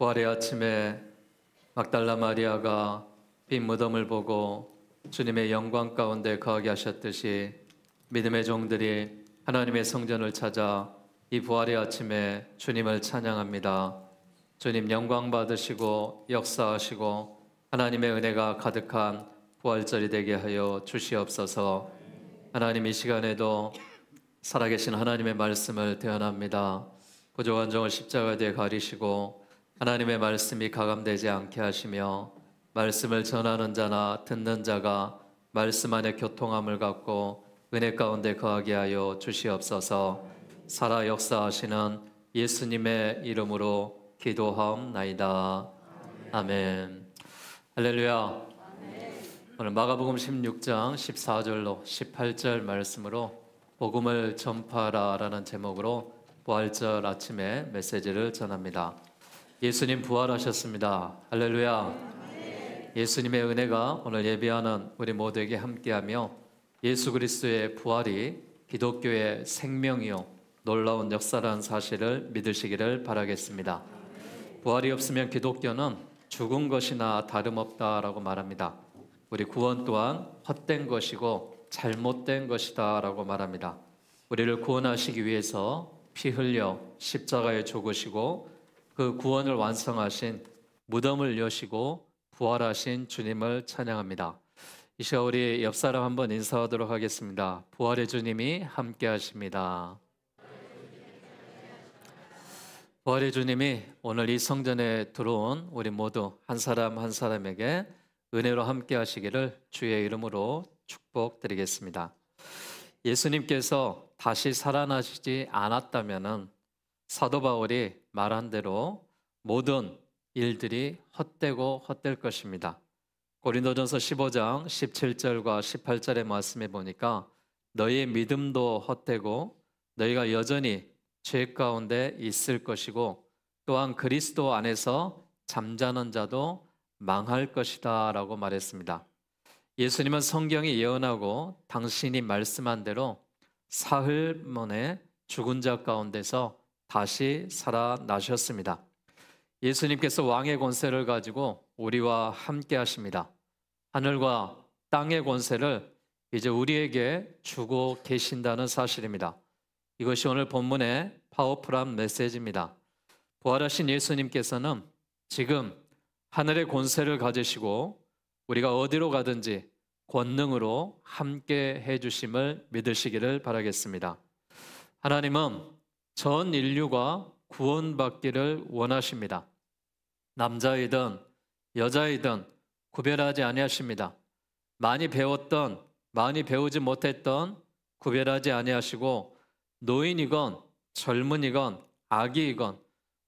부활의 아침에 막달라 마리아가 빈 무덤을 보고 주님의 영광 가운데 거하게 하셨듯이 믿음의 종들이 하나님의 성전을 찾아 이 부활의 아침에 주님을 찬양합니다. 주님 영광 받으시고 역사하시고 하나님의 은혜가 가득한 부활절이 되게 하여 주시옵소서. 하나님, 이 시간에도 살아계신 하나님의 말씀을 대언합니다. 부족한 종을 십자가에 가리시고 하나님의 말씀이 가감되지 않게 하시며 말씀을 전하는 자나 듣는 자가 말씀 안에 교통함을 갖고 은혜 가운데 거하게 하여 주시옵소서. 살아 역사하시는 예수님의 이름으로 기도하옵나이다. 아멘. 할렐루야. 오늘 마가복음 16장 14절로 18절 말씀으로 복음을 전파하라라는 제목으로 부활절 아침에 메시지를 전합니다. 예수님 부활하셨습니다. 할렐루야. 예수님의 은혜가 오늘 예배하는 우리 모두에게 함께하며 예수 그리스도의 부활이 기독교의 생명이요 놀라운 역사라는 사실을 믿으시기를 바라겠습니다. 부활이 없으면 기독교는 죽은 것이나 다름없다라고 말합니다. 우리 구원 또한 헛된 것이고 잘못된 것이다 라고 말합니다. 우리를 구원하시기 위해서 피 흘려 십자가에 죽으시고 그 구원을 완성하신 무덤을 여시고 부활하신 주님을 찬양합니다. 이 시간 우리 옆사람 한번 인사하도록 하겠습니다. 부활의 주님이 함께 하십니다. 부활의 주님이 오늘 이 성전에 들어온 우리 모두 한 사람 한 사람에게 은혜로 함께 하시기를 주의 이름으로 축복드리겠습니다. 예수님께서 다시 살아나시지 않았다면 사도 바울이 말한 대로 모든 일들이 헛되고 헛될 것입니다. 고린도전서 15장 17절과 18절의 말씀에 보니까 너희의 믿음도 헛되고 너희가 여전히 죄 가운데 있을 것이고 또한 그리스도 안에서 잠자는 자도 망할 것이다 라고 말했습니다. 예수님은 성경이 예언하고 당신이 말씀한 대로 사흘 만에 죽은 자 가운데서 다시 살아나셨습니다. 예수님께서 왕의 권세를 가지고 우리와 함께 하십니다. 하늘과 땅의 권세를 이제 우리에게 주고 계신다는 사실입니다. 이것이 오늘 본문의 파워풀한 메시지입니다. 부활하신 예수님께서는 지금 하늘의 권세를 가지시고 우리가 어디로 가든지 권능으로 함께 해주심을 믿으시기를 바라겠습니다. 하나님은 전 인류가 구원받기를 원하십니다. 남자이든 여자이든 구별하지 아니하십니다. 많이 배웠던 많이 배우지 못했던 구별하지 아니하시고 노인이건 젊은이건 아기이건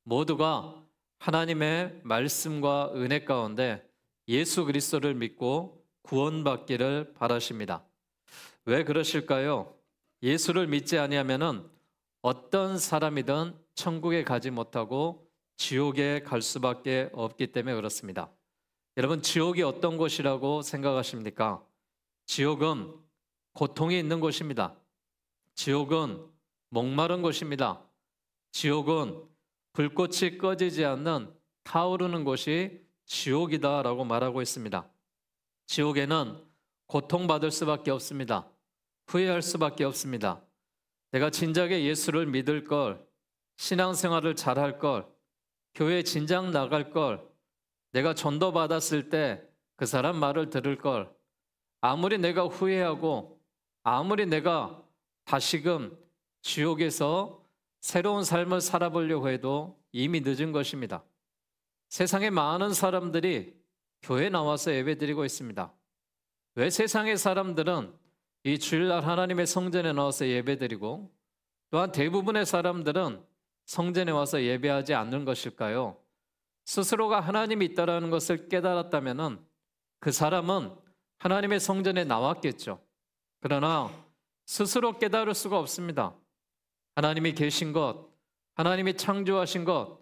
모두가 하나님의 말씀과 은혜 가운데 예수 그리스도를 믿고 구원받기를 바라십니다. 왜 그러실까요? 예수를 믿지 아니하면은 어떤 사람이든 천국에 가지 못하고 지옥에 갈 수밖에 없기 때문에 그렇습니다. 여러분, 지옥이 어떤 곳이라고 생각하십니까? 지옥은 고통이 있는 곳입니다. 지옥은 목마른 곳입니다. 지옥은 불꽃이 꺼지지 않는 타오르는 곳이 지옥이다라고 말하고 있습니다. 지옥에는 고통받을 수밖에 없습니다. 후회할 수밖에 없습니다. 내가 진작에 예수를 믿을 걸, 신앙생활을 잘할 걸, 교회 진작 나갈 걸, 내가 전도 받았을 때 그 사람 말을 들을 걸, 아무리 내가 후회하고 아무리 내가 다시금 지옥에서 새로운 삶을 살아보려고 해도 이미 늦은 것입니다. 세상에 많은 사람들이 교회 나와서 예배드리고 있습니다. 왜 세상의 사람들은 이 주일날 하나님의 성전에 나와서 예배드리고 또한 대부분의 사람들은 성전에 와서 예배하지 않는 것일까요? 스스로가 하나님이 있다는 것을 깨달았다면 그 사람은 하나님의 성전에 나왔겠죠. 그러나 스스로 깨달을 수가 없습니다. 하나님이 계신 것, 하나님이 창조하신 것,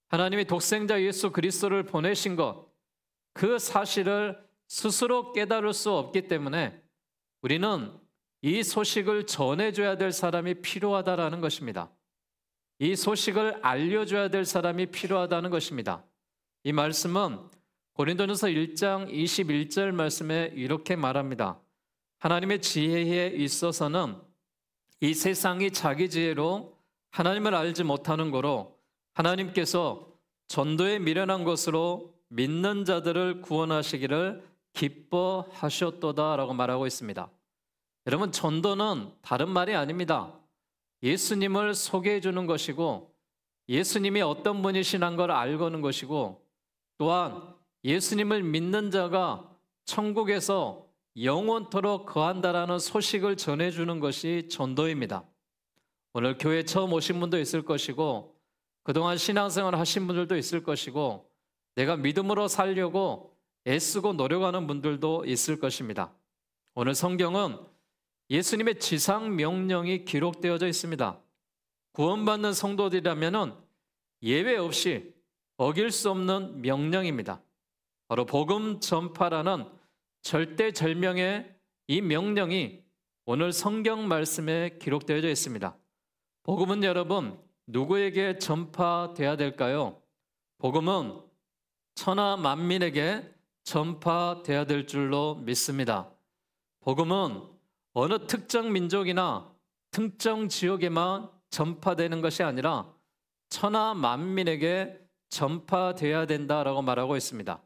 하나님이 독생자 예수 그리스도를 보내신 것, 그 사실을 스스로 깨달을 수 없기 때문에 우리는 이 소식을 전해줘야 될 사람이 필요하다라는 것입니다. 이 소식을 알려줘야 될 사람이 필요하다는 것입니다. 이 말씀은 고린도전서 1장 21절 말씀에 이렇게 말합니다. 하나님의 지혜에 있어서는 이 세상이 자기 지혜로 하나님을 알지 못하는 거로 하나님께서 전도에 미련한 것으로 믿는 자들을 구원하시기를 기뻐하셨도다라고 말하고 있습니다. 여러분, 전도는 다른 말이 아닙니다. 예수님을 소개해 주는 것이고 예수님이 어떤 분이시란 걸 알고는 것이고 또한 예수님을 믿는 자가 천국에서 영원토록 거한다라는 소식을 전해주는 것이 전도입니다. 오늘 교회 처음 오신 분도 있을 것이고 그동안 신앙생활 하신 분들도 있을 것이고 내가 믿음으로 살려고 애쓰고 노력하는 분들도 있을 것입니다. 오늘 성경은 예수님의 지상 명령이 기록되어져 있습니다. 구원받는 성도들이라면 예외 없이 어길 수 없는 명령입니다. 바로 복음 전파라는 절대절명의 이 명령이 오늘 성경 말씀에 기록되어져 있습니다. 복음은 여러분 누구에게 전파돼야 될까요? 복음은 천하 만민에게 전파돼야 될 줄로 믿습니다. 복음은 어느 특정 민족이나 특정 지역에만 전파되는 것이 아니라 천하 만민에게 전파돼야 된다라고 말하고 있습니다.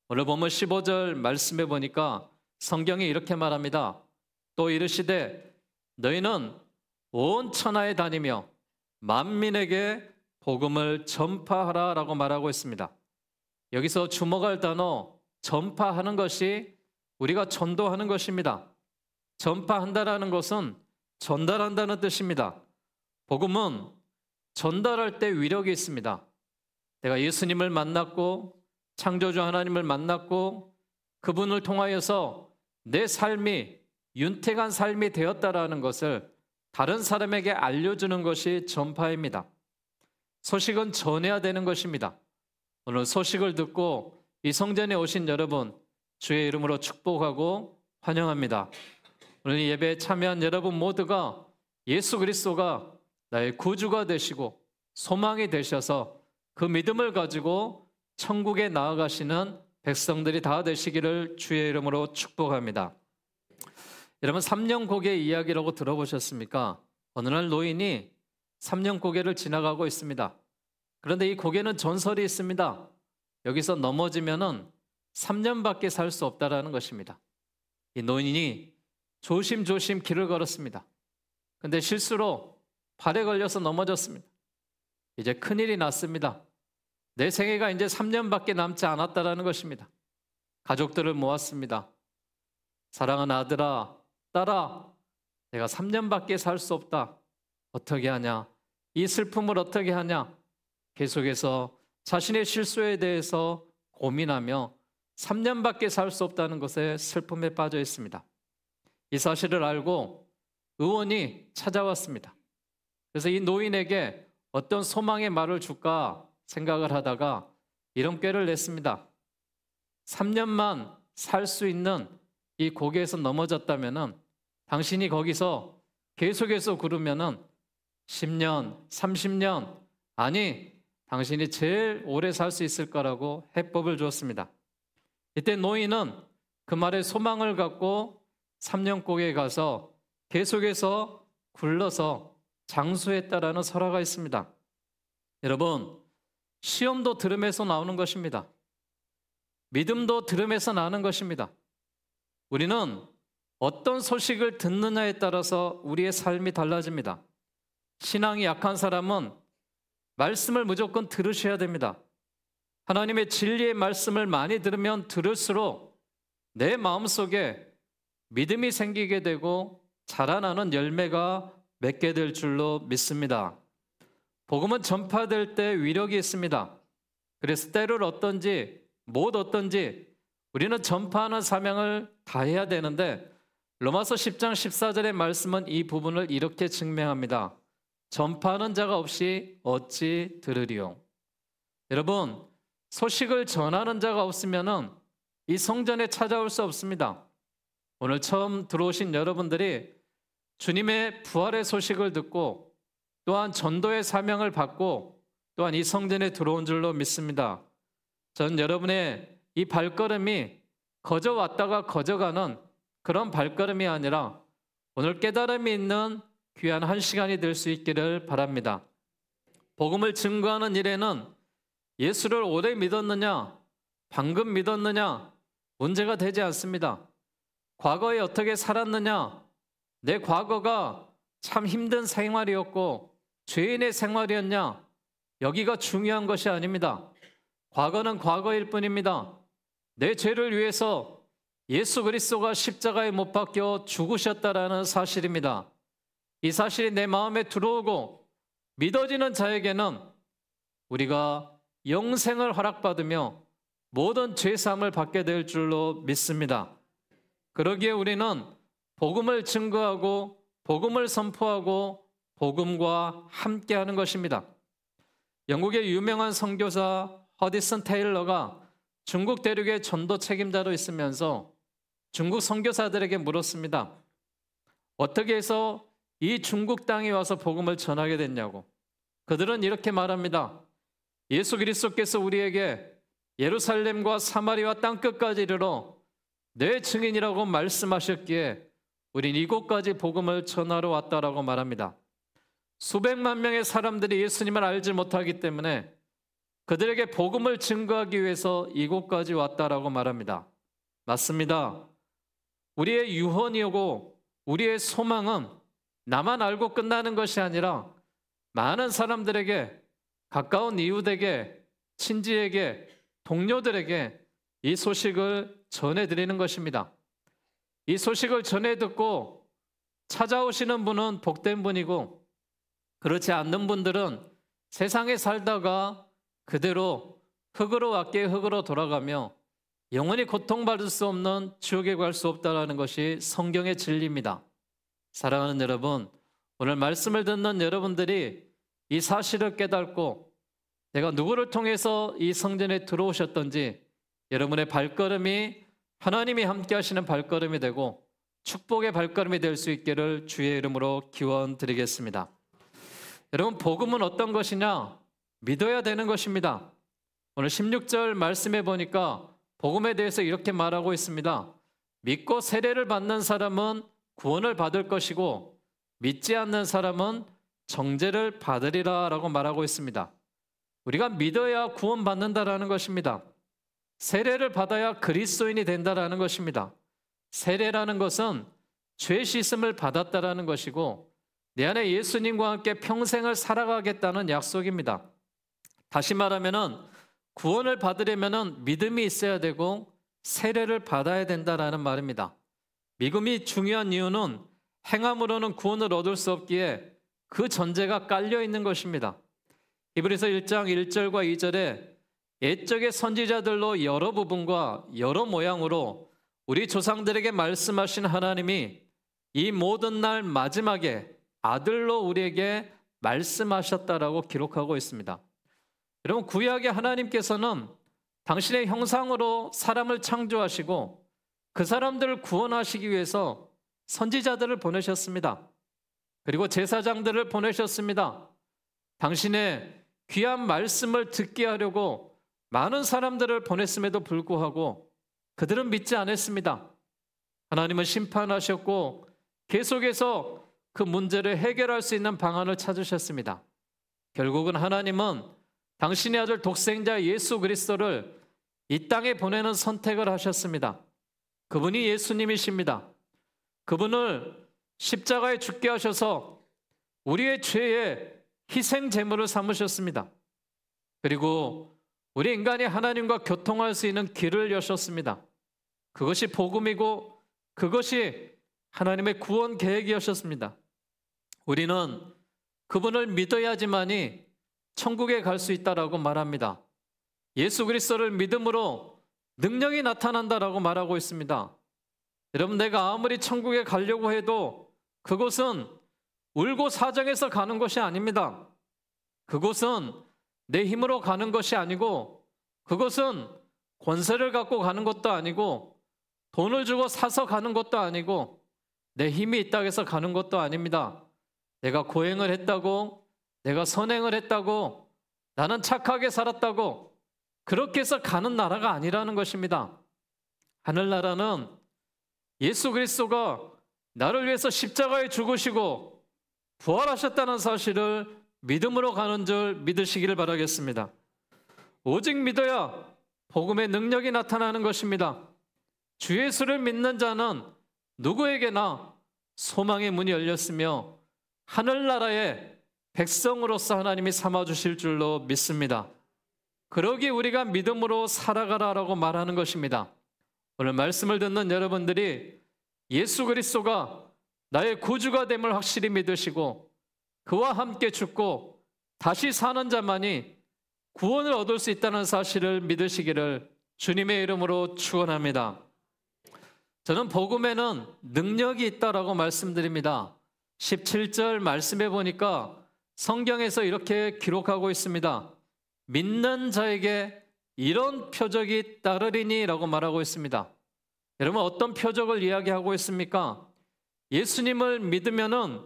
오늘 보면 15절 말씀에 보니까 성경이 이렇게 말합니다. 또 이르시되 너희는 온 천하에 다니며 만민에게 복음을 전파하라 라고 말하고 있습니다. 여기서 주목할 단어 전파하는 것이 우리가 전도하는 것입니다. 전파한다라는 것은 전달한다는 뜻입니다. 복음은 전달할 때 위력이 있습니다. 내가 예수님을 만났고 창조주 하나님을 만났고 그분을 통하여서 내 삶이 윤택한 삶이 되었다라는 것을 다른 사람에게 알려주는 것이 전파입니다. 소식은 전해야 되는 것입니다. 오늘 소식을 듣고 이 성전에 오신 여러분 주의 이름으로 축복하고 환영합니다. 오늘 이 예배에 참여한 여러분 모두가 예수 그리스도가 나의 구주가 되시고 소망이 되셔서 그 믿음을 가지고 천국에 나아가시는 백성들이 다 되시기를 주의 이름으로 축복합니다. 여러분 3년 고개 이야기라고 들어보셨습니까? 어느 날 노인이 3년 고개를 지나가고 있습니다. 그런데 이 고개는 전설이 있습니다. 여기서 넘어지면은 3년밖에 살 수 없다라는 것입니다. 이 노인이 조심조심 길을 걸었습니다. 근데 실수로 발에 걸려서 넘어졌습니다. 이제 큰일이 났습니다. 내 생애가 이제 3년밖에 남지 않았다라는 것입니다. 가족들을 모았습니다. 사랑하는 아들아, 딸아, 내가 3년밖에 살 수 없다. 어떻게 하냐? 이 슬픔을 어떻게 하냐? 계속해서 자신의 실수에 대해서 고민하며 3년밖에 살 수 없다는 것에 슬픔에 빠져 있습니다. 이 사실을 알고 의원이 찾아왔습니다. 그래서 이 노인에게 어떤 소망의 말을 줄까 생각을 하다가 이런 꾀를 냈습니다. 3년만 살 수 있는 이 고개에서 넘어졌다면은 당신이 거기서 계속해서 구르면은 10년, 30년, 아니 당신이 제일 오래 살 수 있을 거라고 해법을 주었습니다. 이때 노인은 그 말에 소망을 갖고 3년 고개에 가서 계속해서 굴러서 장수했다라는 설화가 있습니다. 여러분, 시험도 들음에서 나오는 것입니다. 믿음도 들음에서 나는 것입니다. 우리는 어떤 소식을 듣느냐에 따라서 우리의 삶이 달라집니다. 신앙이 약한 사람은 말씀을 무조건 들으셔야 됩니다. 하나님의 진리의 말씀을 많이 들으면 들을수록 내 마음속에 믿음이 생기게 되고 자라나는 열매가 맺게 될 줄로 믿습니다. 복음은 전파될 때 위력이 있습니다. 그래서 때를 얻든지 못 얻든지 우리는 전파하는 사명을 다해야 되는데 로마서 10장 14절의 말씀은 이 부분을 이렇게 증명합니다. 전파하는 자가 없이 어찌 들으리요. 여러분, 소식을 전하는 자가 없으면 이 성전에 찾아올 수 없습니다. 오늘 처음 들어오신 여러분들이 주님의 부활의 소식을 듣고 또한 전도의 사명을 받고 또한 이 성전에 들어온 줄로 믿습니다. 저는 여러분의 이 발걸음이 거저 왔다가 거저 가는 그런 발걸음이 아니라 오늘 깨달음이 있는 귀한 한 시간이 될 수 있기를 바랍니다. 복음을 증거하는 일에는 예수를 오래 믿었느냐, 방금 믿었느냐 문제가 되지 않습니다. 과거에 어떻게 살았느냐, 내 과거가 참 힘든 생활이었고 죄인의 생활이었냐, 여기가 중요한 것이 아닙니다. 과거는 과거일 뿐입니다. 내 죄를 위해서 예수 그리스도가 십자가에 못 박혀 죽으셨다라는 사실입니다. 이 사실이 내 마음에 들어오고 믿어지는 자에게는 우리가 영생을 허락받으며 모든 죄사함을 받게 될 줄로 믿습니다. 그러기에 우리는 복음을 증거하고 복음을 선포하고 복음과 함께하는 것입니다. 영국의 유명한 선교사 허디슨 테일러가 중국 대륙의 전도 책임자로 있으면서 중국 선교사들에게 물었습니다. 어떻게 해서 이 중국 땅에 와서 복음을 전하게 됐냐고. 그들은 이렇게 말합니다. 예수 그리스도께서 우리에게 예루살렘과 사마리아 땅끝까지 이르러 내 증인이라고 말씀하셨기에 우린 이곳까지 복음을 전하러 왔다라고 말합니다. 수백만 명의 사람들이 예수님을 알지 못하기 때문에 그들에게 복음을 증거하기 위해서 이곳까지 왔다라고 말합니다. 맞습니다. 우리의 유언이고 우리의 소망은 나만 알고 끝나는 것이 아니라 많은 사람들에게, 가까운 이웃에게, 친지에게, 동료들에게 이 소식을 전해드리는 것입니다. 이 소식을 전해 듣고 찾아오시는 분은 복된 분이고 그렇지 않는 분들은 세상에 살다가 그대로 흙으로 왔기에 흙으로 돌아가며 영원히 고통받을 수 없는 지옥에 갈 수 없다는 것이 성경의 진리입니다. 사랑하는 여러분, 오늘 말씀을 듣는 여러분들이 이 사실을 깨닫고 내가 누구를 통해서 이 성전에 들어오셨던지 여러분의 발걸음이 하나님이 함께 하시는 발걸음이 되고 축복의 발걸음이 될 수 있기를 주의 이름으로 기원 드리겠습니다. 여러분, 복음은 어떤 것이냐? 믿어야 되는 것입니다. 오늘 16절 말씀해 보니까 복음에 대해서 이렇게 말하고 있습니다. 믿고 세례를 받는 사람은 구원을 받을 것이고 믿지 않는 사람은 정죄를 받으리라 라고 말하고 있습니다. 우리가 믿어야 구원받는다라는 것입니다. 세례를 받아야 그리스도인이 된다라는 것입니다. 세례라는 것은 죄 씻음을 받았다라는 것이고 내 안에 예수님과 함께 평생을 살아가겠다는 약속입니다. 다시 말하면은 구원을 받으려면은 믿음이 있어야 되고 세례를 받아야 된다라는 말입니다. 믿음이 중요한 이유는 행함으로는 구원을 얻을 수 없기에 그 전제가 깔려 있는 것입니다. 히브리서 1장 1절과 2절에 옛적의 선지자들로 여러 부분과 여러 모양으로 우리 조상들에게 말씀하신 하나님이 이 모든 날 마지막에 아들로 우리에게 말씀하셨다라고 기록하고 있습니다. 여러분, 구약의 하나님께서는 당신의 형상으로 사람을 창조하시고 그 사람들을 구원하시기 위해서 선지자들을 보내셨습니다. 그리고 제사장들을 보내셨습니다. 당신의 귀한 말씀을 듣게 하려고 많은 사람들을 보냈음에도 불구하고 그들은 믿지 않았습니다. 하나님은 심판하셨고 계속해서 그 문제를 해결할 수 있는 방안을 찾으셨습니다. 결국은 하나님은 당신의 아들 독생자 예수 그리스도를 이 땅에 보내는 선택을 하셨습니다. 그분이 예수님이십니다. 그분을 십자가에 죽게 하셔서 우리의 죄에 희생 제물을 삼으셨습니다. 그리고 우리 인간이 하나님과 교통할 수 있는 길을 여셨습니다. 그것이 복음이고 그것이 하나님의 구원 계획이었습니다. 우리는 그분을 믿어야지만이 천국에 갈 수 있다라고 말합니다. 예수 그리스도를 믿음으로 능력이 나타난다라고 말하고 있습니다. 여러분, 내가 아무리 천국에 가려고 해도 그곳은 울고 사정해서 가는 것이 아닙니다. 그곳은 내 힘으로 가는 것이 아니고 그것은 권세를 갖고 가는 것도 아니고 돈을 주고 사서 가는 것도 아니고 내 힘이 있다고 해서 가는 것도 아닙니다. 내가 고행을 했다고, 내가 선행을 했다고, 나는 착하게 살았다고 그렇게 해서 가는 나라가 아니라는 것입니다. 하늘나라는 예수 그리스도가 나를 위해서 십자가에 죽으시고 부활하셨다는 사실을 믿음으로 가는 줄 믿으시기를 바라겠습니다. 오직 믿어야 복음의 능력이 나타나는 것입니다. 주 예수를 믿는 자는 누구에게나 소망의 문이 열렸으며 하늘나라의 백성으로서 하나님이 삼아주실 줄로 믿습니다. 그러기 우리가 믿음으로 살아가라라고 말하는 것입니다. 오늘 말씀을 듣는 여러분들이 예수 그리스도가 나의 구주가 됨을 확실히 믿으시고 그와 함께 죽고 다시 사는 자만이 구원을 얻을 수 있다는 사실을 믿으시기를 주님의 이름으로 축원합니다. 저는 복음에는 능력이 있다라고 말씀드립니다. 17절 말씀해 보니까 성경에서 이렇게 기록하고 있습니다. 믿는 자에게 이런 표적이 따르리니 라고 말하고 있습니다. 여러분, 어떤 표적을 이야기하고 있습니까? 예수님을 믿으면은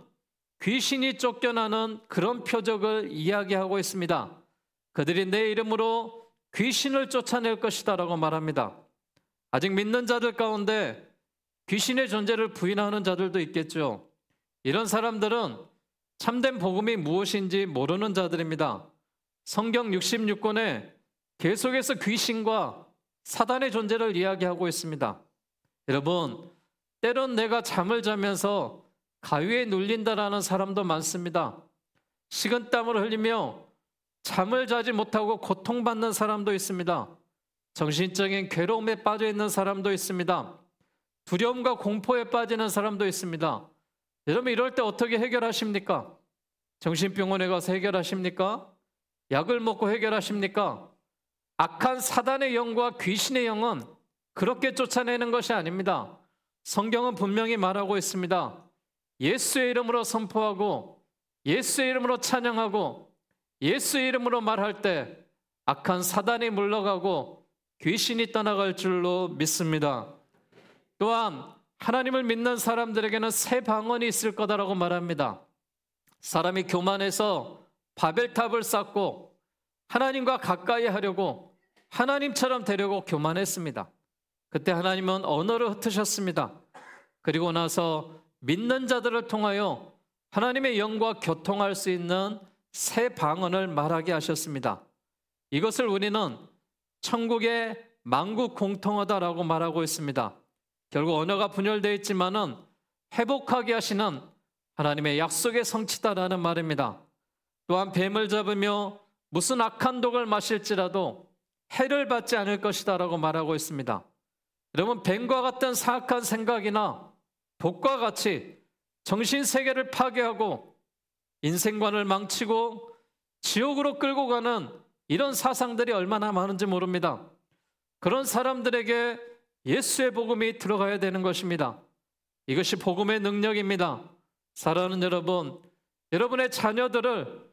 귀신이 쫓겨나는 그런 표적을 이야기하고 있습니다. 그들이 내 이름으로 귀신을 쫓아낼 것이다 라고 말합니다. 아직 믿는 자들 가운데 귀신의 존재를 부인하는 자들도 있겠죠. 이런 사람들은 참된 복음이 무엇인지 모르는 자들입니다. 성경 66권에 계속해서 귀신과 사단의 존재를 이야기하고 있습니다. 여러분, 때론 내가 잠을 자면서 가위에 눌린다라는 사람도 많습니다. 식은땀을 흘리며 잠을 자지 못하고 고통받는 사람도 있습니다. 정신적인 괴로움에 빠져 있는 사람도 있습니다. 두려움과 공포에 빠지는 사람도 있습니다. 여러분, 이럴 때 어떻게 해결하십니까? 정신병원에 가서 해결하십니까? 약을 먹고 해결하십니까? 악한 사단의 영과 귀신의 영은 그렇게 쫓아내는 것이 아닙니다. 성경은 분명히 말하고 있습니다. 예수의 이름으로 선포하고 예수의 이름으로 찬양하고 예수의 이름으로 말할 때 악한 사단이 물러가고 귀신이 떠나갈 줄로 믿습니다. 또한 하나님을 믿는 사람들에게는 새 방언이 있을 거다라고 말합니다. 사람이 교만해서 바벨탑을 쌓고 하나님과 가까이 하려고 하나님처럼 되려고 교만했습니다. 그때 하나님은 언어를 흩으셨습니다. 그리고 나서 믿는 자들을 통하여 하나님의 영과 교통할 수 있는 새 방언을 말하게 하셨습니다. 이것을 우리는 천국의 만국 공통어다라고 말하고 있습니다. 결국 언어가 분열되어 있지만은 회복하게 하시는 하나님의 약속의 성취다라는 말입니다. 또한 뱀을 잡으며 무슨 악한 독을 마실지라도 해를 받지 않을 것이다라고 말하고 있습니다. 여러분, 뱀과 같은 사악한 생각이나 독과 같이 정신세계를 파괴하고 인생관을 망치고 지옥으로 끌고 가는 이런 사상들이 얼마나 많은지 모릅니다. 그런 사람들에게 예수의 복음이 들어가야 되는 것입니다. 이것이 복음의 능력입니다. 사랑하는 여러분, 여러분의 자녀들을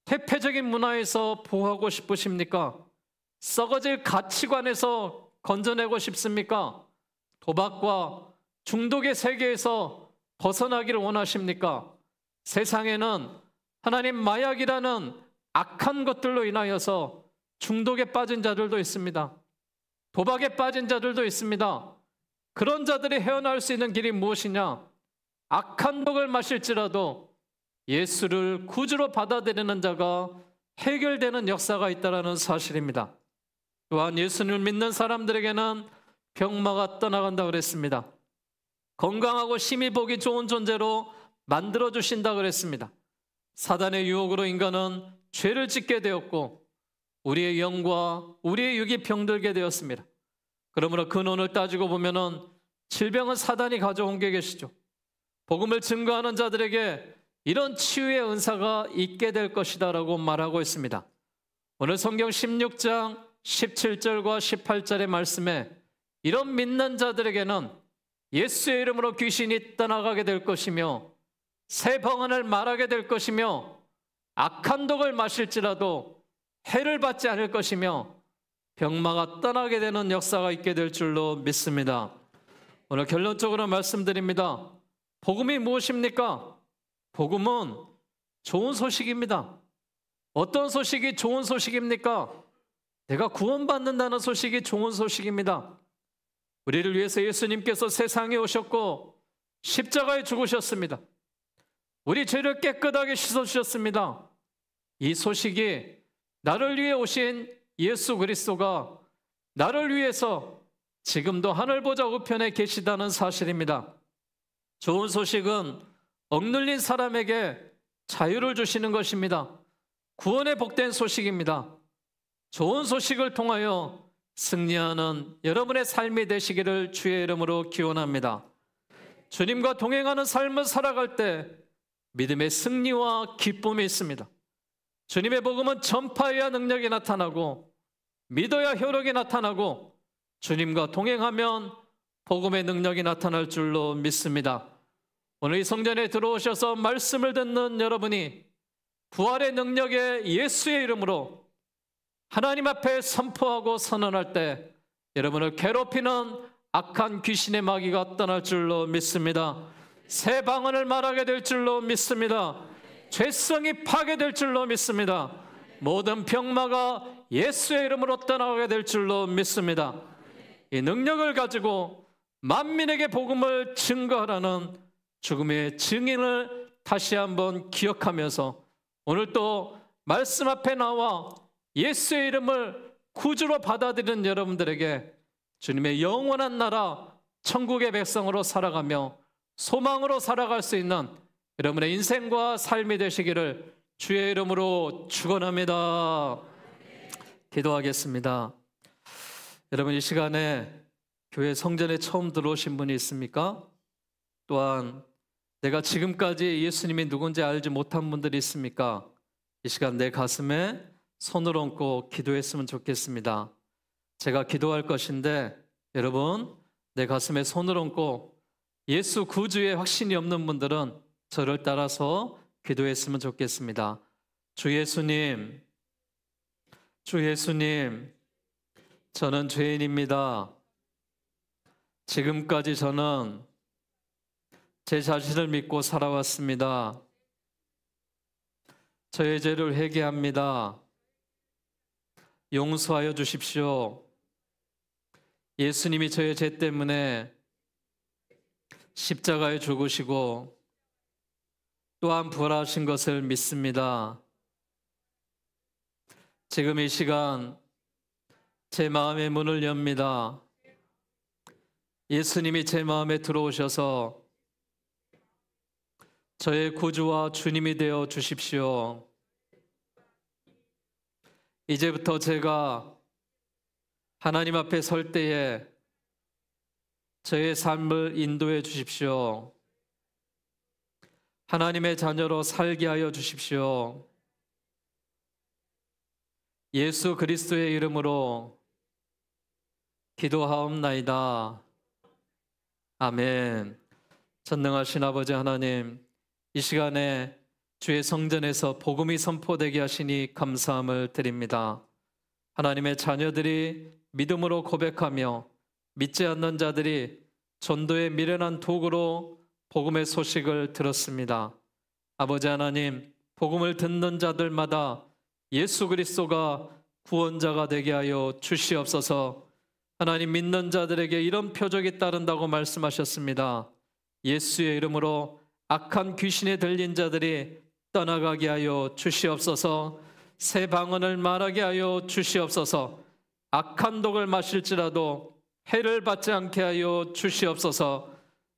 퇴폐적인 문화에서 보호하고 싶으십니까? 썩어질 가치관에서 건져내고 싶습니까? 도박과 중독의 세계에서 벗어나기를 원하십니까? 세상에는 하나님 마약이라는 악한 것들로 인하여서 중독에 빠진 자들도 있습니다. 도박에 빠진 자들도 있습니다. 그런 자들이 헤어나올 수 있는 길이 무엇이냐? 악한 독을 마실지라도 예수를 구주로 받아들이는 자가 해결되는 역사가 있다는 사실입니다. 또한 예수님을 믿는 사람들에게는 병마가 떠나간다고 그랬습니다. 건강하고 심히 보기 좋은 존재로 만들어주신다 그랬습니다. 사단의 유혹으로 인간은 죄를 짓게 되었고 우리의 영과 우리의 육이 병들게 되었습니다. 그러므로 근원을 따지고 보면은 질병은 사단이 가져온 게 계시죠. 복음을 증거하는 자들에게 이런 치유의 은사가 있게 될 것이다 라고 말하고 있습니다. 오늘 성경 16장 17절과 18절의 말씀에 이런 믿는 자들에게는 예수의 이름으로 귀신이 떠나가게 될 것이며 새 방언을 말하게 될 것이며 악한 독을 마실지라도 해를 받지 않을 것이며 병마가 떠나게 되는 역사가 있게 될 줄로 믿습니다. 오늘 결론적으로 말씀드립니다. 복음이 무엇입니까? 복음은 좋은 소식입니다. 어떤 소식이 좋은 소식입니까? 내가 구원받는다는 소식이 좋은 소식입니다. 우리를 위해서 예수님께서 세상에 오셨고 십자가에 죽으셨습니다. 우리 죄를 깨끗하게 씻어주셨습니다. 이 소식이 나를 위해 오신 예수 그리스도가 나를 위해서 지금도 하늘보좌 우편에 계시다는 사실입니다. 좋은 소식은 억눌린 사람에게 자유를 주시는 것입니다. 구원의 복된 소식입니다. 좋은 소식을 통하여 승리하는 여러분의 삶이 되시기를 주의 이름으로 기원합니다. 주님과 동행하는 삶을 살아갈 때 믿음의 승리와 기쁨이 있습니다. 주님의 복음은 전파해야 능력이 나타나고 믿어야 효력이 나타나고 주님과 동행하면 복음의 능력이 나타날 줄로 믿습니다. 오늘 이 성전에 들어오셔서 말씀을 듣는 여러분이 부활의 능력의 예수의 이름으로 하나님 앞에 선포하고 선언할 때 여러분을 괴롭히는 악한 귀신의 마귀가 떠날 줄로 믿습니다. 새 방언을 말하게 될 줄로 믿습니다. 죄성이 파괴될 줄로 믿습니다. 모든 병마가 예수의 이름으로 떠나가게 될 줄로 믿습니다. 이 능력을 가지고 만민에게 복음을 증거하라는 죽음의 증인을 다시 한번 기억하면서 오늘 또 말씀 앞에 나와 예수의 이름을 구주로 받아들이는 여러분들에게 주님의 영원한 나라 천국의 백성으로 살아가며 소망으로 살아갈 수 있는 여러분의 인생과 삶이 되시기를 주의 이름으로 축원합니다. 기도하겠습니다. 여러분, 이 시간에 교회 성전에 처음 들어오신 분이 있습니까? 또한 내가 지금까지 예수님이 누군지 알지 못한 분들이 있습니까? 이 시간 내 가슴에 손을 얹고 기도했으면 좋겠습니다. 제가 기도할 것인데 여러분, 내 가슴에 손을 얹고 예수 구주의 확신이 없는 분들은 저를 따라서 기도했으면 좋겠습니다. 주 예수님, 주 예수님, 저는 죄인입니다. 지금까지 저는 제 자신을 믿고 살아왔습니다. 저의 죄를 회개합니다. 용서하여 주십시오. 예수님이 저의 죄 때문에 십자가에 죽으시고 또한 부활하신 것을 믿습니다. 지금 이 시간 제 마음의 문을 엽니다. 예수님이 제 마음에 들어오셔서 저의 구주와 주님이 되어 주십시오. 이제부터 제가 하나님 앞에 설 때에 저의 삶을 인도해 주십시오. 하나님의 자녀로 살게 하여 주십시오. 예수 그리스도의 이름으로 기도하옵나이다. 아멘. 전능하신 아버지 하나님, 이 시간에 주의 성전에서 복음이 선포되게 하시니 감사함을 드립니다. 하나님의 자녀들이 믿음으로 고백하며 믿지 않는 자들이 전도의 미련한 도구로 복음의 소식을 들었습니다. 아버지 하나님, 복음을 듣는 자들마다 예수 그리스도가 구원자가 되게 하여 주시옵소서. 하나님, 믿는 자들에게 이런 표적이 따른다고 말씀하셨습니다. 예수의 이름으로 악한 귀신에 들린 자들이 떠나가게 하여 주시옵소서. 새 방언을 말하게 하여 주시옵소서. 악한 독을 마실지라도 해를 받지 않게 하여 주시옵소서.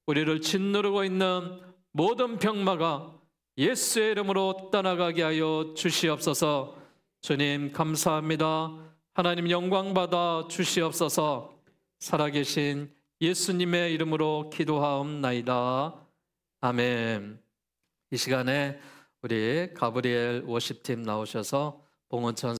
우리를 짓누르고 있는 모든 병마가 예수의 이름으로 떠나가게 하여 주시옵소서. 주님 감사합니다. 하나님 영광 받아 주시옵소서. 살아계신 예수님의 이름으로 기도하옵나이다. 아멘. 이 시간에 우리 가브리엘 워십팀 나오셔서 봉헌천